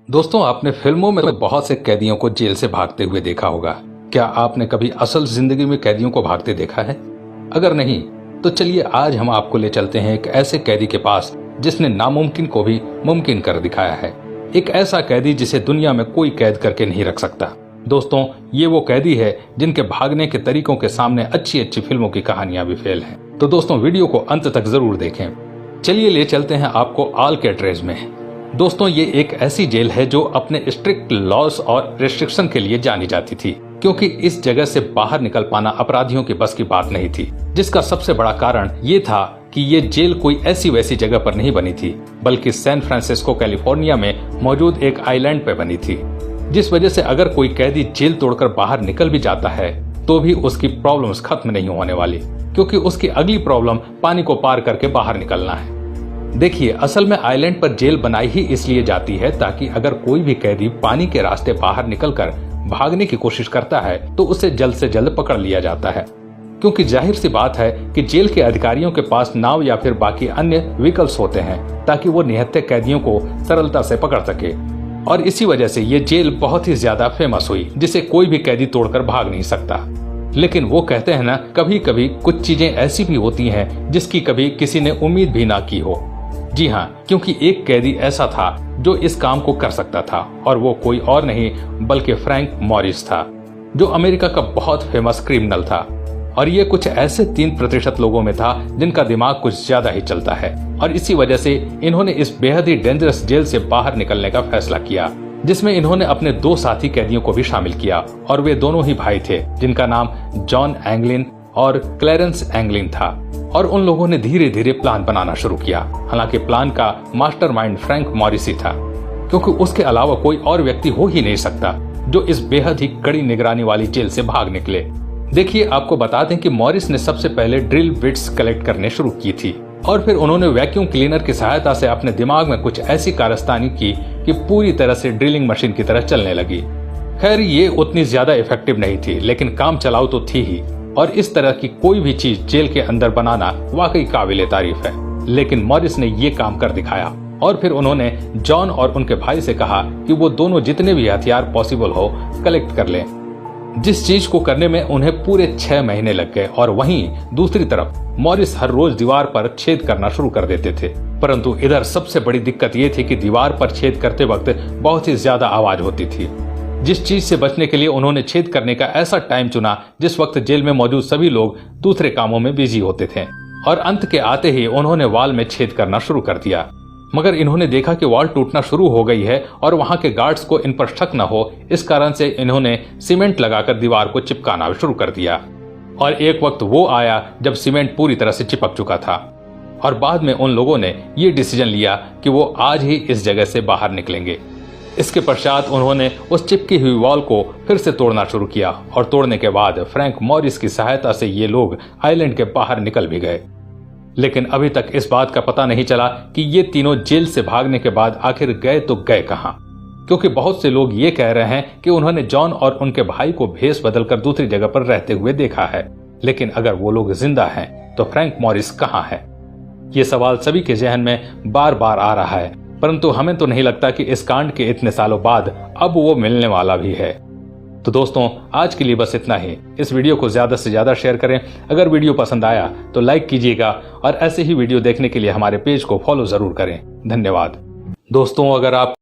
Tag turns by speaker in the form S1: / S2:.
S1: दोस्तों, आपने फिल्मों में बहुत से कैदियों को जेल से भागते हुए देखा होगा। क्या आपने कभी असल जिंदगी में कैदियों को भागते देखा है? अगर नहीं, तो चलिए आज हम आपको ले चलते हैं एक ऐसे कैदी के पास जिसने नामुमकिन को भी मुमकिन कर दिखाया है। एक ऐसा कैदी जिसे दुनिया में कोई कैद करके नहीं रख सकता। दोस्तों, ये वो कैदी है जिनके भागने के तरीकों के सामने अच्छी अच्छी फिल्मों की कहानियां भी फेल हैं। तो दोस्तों, वीडियो को अंत तक जरूर देखें। चलिए ले चलते हैं आपको अल्काट्राज़ में। दोस्तों, ये एक ऐसी जेल है जो अपने स्ट्रिक्ट लॉस और रेस्ट्रिक्शन के लिए जानी जाती थी, क्योंकि इस जगह से बाहर निकल पाना अपराधियों की बस की बात नहीं थी। जिसका सबसे बड़ा कारण ये था कि ये जेल कोई ऐसी वैसी जगह पर नहीं बनी थी, बल्कि सैन फ्रांसिस्को कैलिफोर्निया में मौजूद एक आइलैंड पे बनी थी। जिस वजह से अगर कोई कैदी जेल तोड़कर बाहर निकल भी जाता है तो भी उसकी प्रॉब्लम्स खत्म नहीं होने वाली, क्योंकि उसकी अगली प्रॉब्लम पानी को पार करके बाहर निकलना है। देखिए, असल में आइलैंड पर जेल बनाई ही इसलिए जाती है ताकि अगर कोई भी कैदी पानी के रास्ते बाहर निकलकर भागने की कोशिश करता है तो उसे जल्द से जल्द पकड़ लिया जाता है, क्योंकि जाहिर सी बात है कि जेल के अधिकारियों के पास नाव या फिर बाकी अन्य विकल्प होते हैं ताकि वो निहत्थे कैदियों को सरलता से पकड़ सके। और इसी वजह से ये जेल बहुत ही ज्यादा फेमस हुई, जिसे कोई भी कैदी तोड़कर भाग नहीं सकता। लेकिन वो कहते हैं ना, कभी कभी कुछ चीजें ऐसी भी होती हैं जिसकी कभी किसी ने उम्मीद भी ना की हो। जी हाँ, क्योंकि एक कैदी ऐसा था जो इस काम को कर सकता था, और वो कोई और नहीं बल्कि फ्रैंक मॉरिस था, जो अमेरिका का बहुत फेमस क्रिमिनल था। और ये कुछ ऐसे 3% लोगों में था जिनका दिमाग कुछ ज्यादा ही चलता है, और इसी वजह से इन्होंने इस बेहद ही डेंजरस जेल से बाहर निकलने का फैसला किया, जिसमें इन्होंने अपने 2 साथी कैदियों को भी शामिल किया। और वे दोनों ही भाई थे जिनका नाम जॉन एंगलिन और क्लैरेंस एंगलिन था। और उन लोगों ने धीरे धीरे प्लान बनाना शुरू किया। हालांकि प्लान का मास्टरमाइंड फ्रैंक मॉरिस ही था, क्योंकि उसके अलावा कोई और व्यक्ति हो ही नहीं सकता जो इस बेहद ही कड़ी निगरानी वाली जेल से भाग निकले। देखिए, आपको बता दें कि मॉरिस ने सबसे पहले ड्रिल बिट्स कलेक्ट करने शुरू की थी, और फिर उन्होंने वैक्यूम क्लीनर की सहायता से अपने दिमाग में कुछ ऐसी कारस्तानी की कि पूरी तरह से ड्रिलिंग मशीन की तरह चलने लगी। खैर, ये उतनी ज्यादा इफेक्टिव नहीं थी, लेकिन काम चलाऊ तो थी ही। और इस तरह की कोई भी चीज जेल के अंदर बनाना वाकई काबिले तारीफ है। लेकिन मॉरिस ने ये काम कर दिखाया, और फिर उन्होंने जॉन और उनके भाई से कहा कि वो दोनों जितने भी हथियार पॉसिबल हो कलेक्ट कर लें। जिस चीज को करने में उन्हें पूरे 6 महीने लग गए। और वहीं दूसरी तरफ मॉरिस हर रोज दीवार पर छेद करना शुरू कर देते थे। परंतु इधर सबसे बड़ी दिक्कत ये थी कि दीवार पर छेद करते वक्त बहुत ही ज्यादा आवाज होती थी। जिस चीज से बचने के लिए उन्होंने छेद करने का ऐसा टाइम चुना जिस वक्त जेल में मौजूद सभी लोग दूसरे कामों में बिजी होते थे। और अंत के आते ही उन्होंने वॉल में छेद करना शुरू कर दिया। मगर इन्होंने देखा कि वॉल टूटना शुरू हो गई है और वहां के गार्ड्स को इन पर शक न हो, इस कारण से इन्होंने सीमेंट लगाकर दीवार को चिपकाना शुरू कर दिया। और एक वक्त वो आया जब सीमेंट पूरी तरह से चिपक चुका था, और बाद में उन लोगों ने ये डिसीजन लिया कि वो आज ही इस जगह से बाहर निकलेंगे। इसके पश्चात उन्होंने उस चिपकी हुई वॉल को फिर से तोड़ना शुरू किया, और तोड़ने के बाद फ्रैंक मॉरिस की सहायता से ये लोग आइलैंड के बाहर निकल भी गए। लेकिन अभी तक इस बात का पता नहीं चला कि ये तीनों जेल से भागने के बाद आखिर गए तो गए कहां, क्योंकि बहुत से लोग ये कह रहे हैं कि उन्होंने जॉन और उनके भाई को भेष बदलकर दूसरी जगह पर रहते हुए देखा है। लेकिन अगर वो लोग जिंदा हैं तो फ्रैंक मॉरिस कहां है? ये सवाल सभी के जहन में बार बार आ रहा है, परंतु हमें तो नहीं लगता कि इस कांड के इतने सालों बाद अब वो मिलने वाला भी है। तो दोस्तों, आज के लिए बस इतना ही। इस वीडियो को ज्यादा से ज्यादा शेयर करें। अगर वीडियो पसंद आया तो लाइक कीजिएगा, और ऐसे ही वीडियो देखने के लिए हमारे पेज को फॉलो जरूर करें। धन्यवाद। दोस्तों, अगर आप